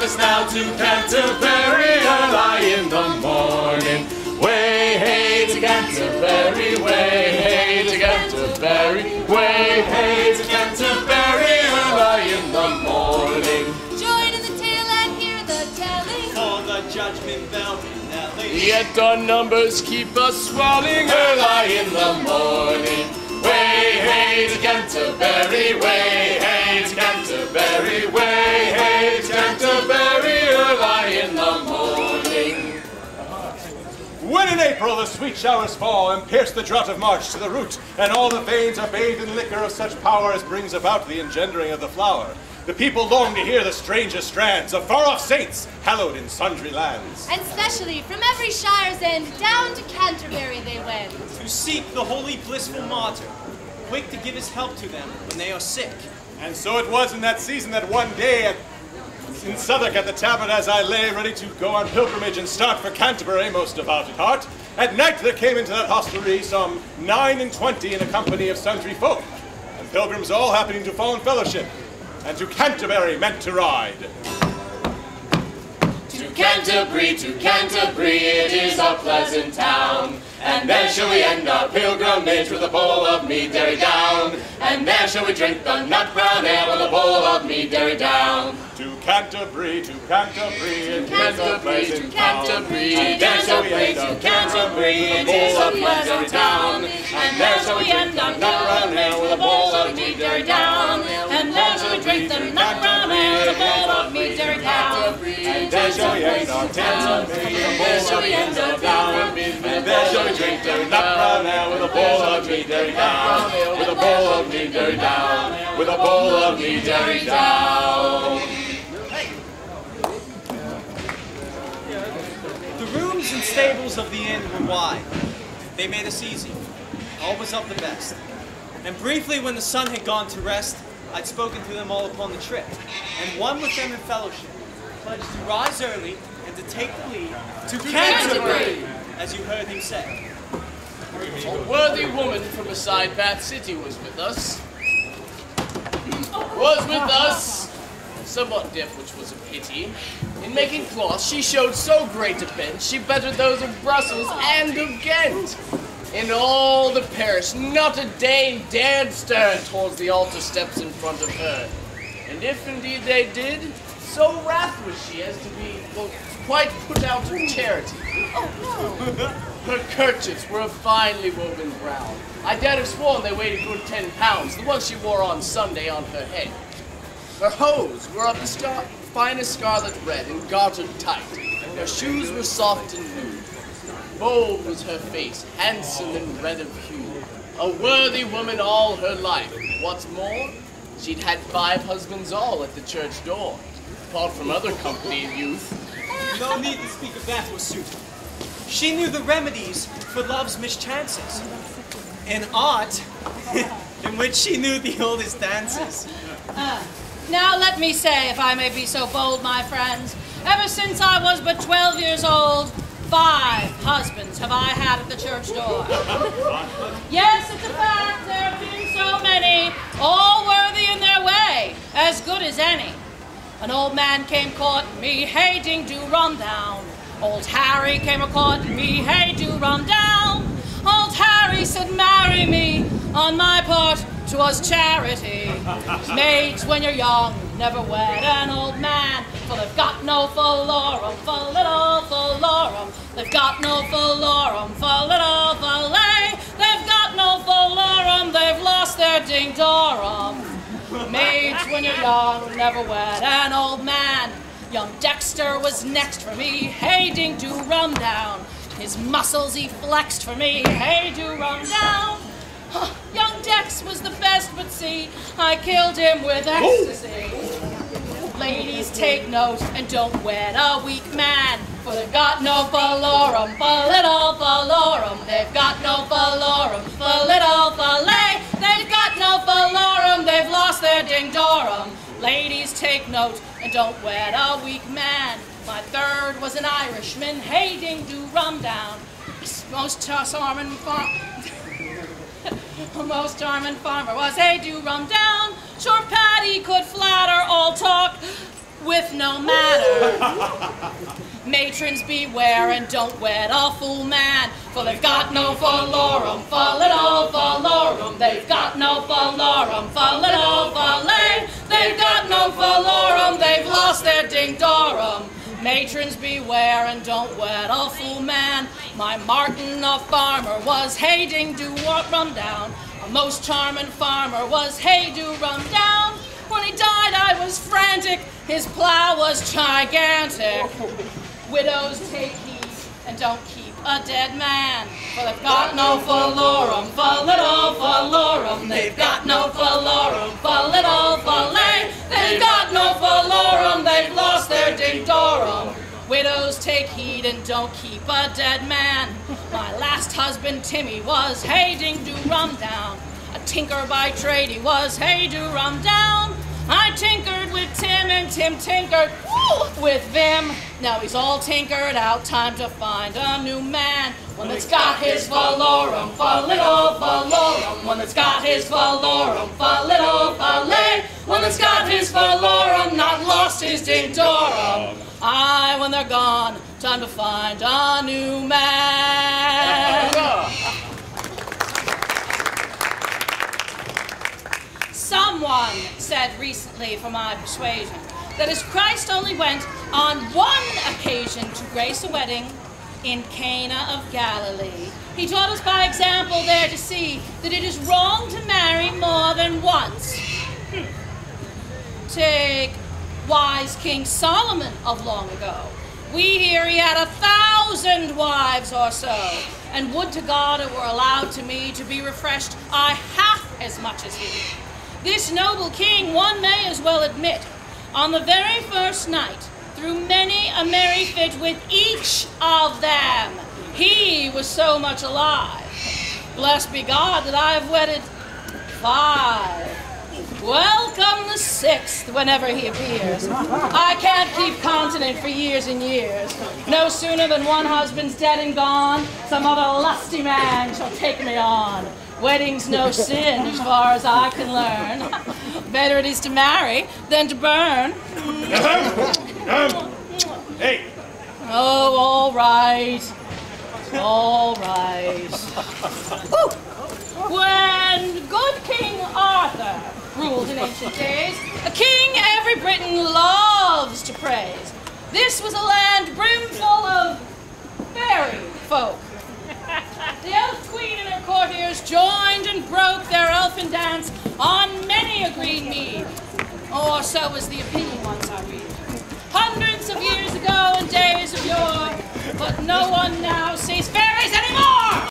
us now to Canterbury early in the morning. Way hey to Canterbury, way hey to Canterbury, way hey to Canterbury early in the morning. Join in the tale and hear the telling, for the judgment bell knelling. Yet our numbers keep us swelling early in the morning. Way hey to Canterbury, way hey to Canterbury, way hey to Canterbury early in the morning. When in April the sweet showers fall and pierce the drought of March to the root, and all the veins are bathed in liquor of such power as brings about the engendering of the flower, the people long to hear the strangest strands of far-off saints hallowed in sundry lands. and specially from every shire's end down to Canterbury they went. To seek the holy blissful martyr, quick to give his help to them when they are sick. And so it was in that season that one day in Southwark at the tavern as I lay ready to go on pilgrimage and start for Canterbury, most devout at heart, at night there came into that hostelry some 9 and 20 in a company of sundry folk, and pilgrims all happening to fall in fellowship, and to Canterbury meant to ride. To Canterbury, it is a pleasant town. And there shall we end our pilgrimage with a bowl of mead derry down. And there shall we drink the nut brown ale with a bowl of mead derry down. To Canterbury, it is a pleasant town. There shall we end our Canterbury, it is a pleasant town. And there shall we drink the nut brown ale with a bowl of mead derry down. And there shall we drink the nut brown ale with a bowl of mead derry down. And there shall we end our Canterbury, There shall we end our down. and there shall we drink the nut brown ale with a bowl of mead derry down, with a bowl of mead derry down, with a bowl of mead derry down. The rooms and stables of the inn were wide. They made us easy. All was of the best. And briefly, when the sun had gone to rest, I'd spoken to them all upon the trip, and one with them in fellowship, pledged to rise early and to take the lead to Canterbury, as you heard him say. A worthy woman from beside Bath City was with us. Somewhat deaf, which was a pity. In making cloth, she showed so great a bent, she bettered those of Brussels and of Ghent. In all the parish, not a Dane dared stir towards the altar steps in front of her. And if indeed they did, so wrath was she as to be, well, quite put out of charity. Her kerchiefs were of finely woven brown. I dared have sworn they weighed a good 10 pounds, the ones she wore on Sunday on her head. Her hose were of the finest scarlet red and gartered tight. Her shoes were soft and nude. Bold was her face, handsome and red of hue. A worthy woman all her life. What's more, she'd had 5 husbands all at the church door, apart from other company of youth. No need to speak of that, forsooth. She knew the remedies for love's mischances. An art in which she knew the oldest dances. Now let me say, if I may be so bold, my friends, ever since I was but 12 years old, 5 husbands have I had at the church door. Yes, it's a fact, there have been so many, all worthy in their way, as good as any. An old man came courting me, hey, ding, do, run down. Old Harry came a-courting me, hey, do, run down. Old Harry said, marry me, on my part, 'twas charity. Maids, when you're young, never wed an old man, for they've got no falorum, for little falorum. They've got no falorum, for little fillet. They've got no falorum, they've lost their ding-dorum. Maids, when you're young, never wed an old man. Young Dexter was next for me, hey, ding, do, rum down. His muscles he flexed for me, hey, do, rum down. Young Dex was the best, but see, I killed him with ecstasy. Ladies, take note and don't wed a weak man, for they've got no falorum, for little falorum. They've got no falorum, for little fillet. They've got no falorum, they've lost their ding-dorum. Ladies, take note and don't wed a weak man. My third was an Irishman, hey, ding, do, rum down. Most charming farmer was, hey, do, rum down. Sure, Paddy could flatter all talk, with no matter. Matrons beware and don't wed a fool man, for they've got no falorum, fa little falorum. They've got no falorum, fa little falay. They've got no falorum, they've lost their ding-dorum. Matrons beware and don't wed a fool man. My Martin a farmer was hey ding do rum down. A most charming farmer was hey do rum down. When he died I was frantic, his plow was gigantic. Widows take heed and don't keep a dead man, for they've got no falorum, fa little falorum. They've got no falorum, fa little falay. They've got no falorum, they've lost their ding-dorum. Widows take heed and don't keep a dead man. My last husband Timmy was hey ding do rum down. A tinker by trade he was hey do rum down. I tinkered with Tim and Tim tinkered with Vim. Now he's all tinkered out, time to find a new man. One that's got his falorum, fa little falorum. One that's got his falorum, fa little falay. One that's got his falorum, not lost his ding-dorum. Aye, when they're gone, time to find a new man. Someone said recently for my persuasion that as Christ only went on one occasion to grace a wedding in Cana of Galilee, he taught us by example there to see that it is wrong to marry more than once. Take wise King Solomon of long ago. We hear he had 1,000 wives or so, and would to God it were allowed to me to be refreshed half as much as he. This noble king, one may as well admit, on the very first night, through many a merry fit with each of them, he was so much alive. Blessed be God that I have wedded 5. Welcome the 6th whenever he appears. I can't keep continent for years and years. No sooner than one husband's dead and gone, some other lusty man shall take me on. Wedding's no sin as far as I can learn. Better it is to marry than to burn. Hey! Oh, all right. All right. Ooh. When good King Arthur ruled in ancient days, a king every Briton loves to praise. This was a land brimful of fairy folk. The elf queen and her courtiers joined and broke their elfin dance on many a green mead. Or so was the opinion once I read. Hundreds of years ago and days of yore, but no one now